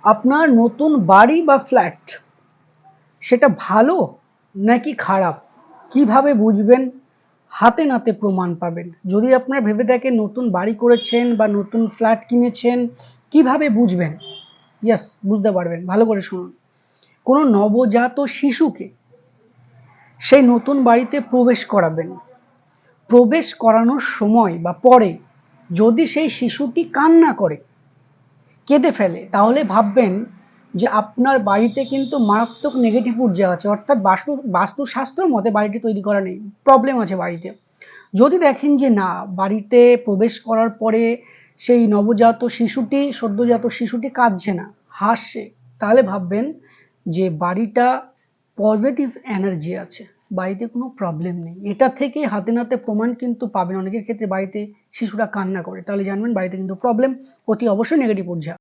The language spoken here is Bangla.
আপনার নতুন বাড়ি বা ফ্ল্যাট সেটা ভালো নাকি খারাপ কিভাবে বুঝবেন? হাতে নাতে প্রমাণ পাবেন। যদি আপনারা ভেবে থাকেন নতুন বাড়ি করেছেন বা নতুন ফ্ল্যাট কিনেছেন, কিভাবে বুঝবেন? ইয়েস, বুঝতে পারবেন। ভালো করে শুনুন। কোনো নবজাত শিশুকে সেই নতুন বাড়িতে প্রবেশ করাবেন। প্রবেশ করানোর সময় বা পরে যদি সেই শিশুটি কান্না করে, কেঁদে ফেলে, তাহলে ভাববেন যে আপনার বাড়িতে কিন্তু মারাত্মক নেগেটিভ ঊর্জা আছে, অর্থাৎ বাস্তুশাস্ত্র মতে বাড়িটি তৈরি করা নেই, প্রবলেম আছে বাড়িতে। যদি দেখেন যে না, বাড়িতে প্রবেশ করার পরে সেই নবজাত শিশুটি, সদ্যজাত শিশুটি কাঁদছে না, হাসছে, তাহলে ভাববেন যে বাড়িটা পজিটিভ এনার্জি আছে, বাড়িতে কোনো প্রবলেম নেই। এটা থেকে হাতে নাতে প্রমাণ কিন্তু পাবেন। অনেকের ক্ষেত্রে বাড়িতে শিশুরা কান্না করে, তাহলে জানবেন বাড়িতে কিন্তু প্রবলেম, অতি অবশ্যই নেগেটিভ ঊর্জা।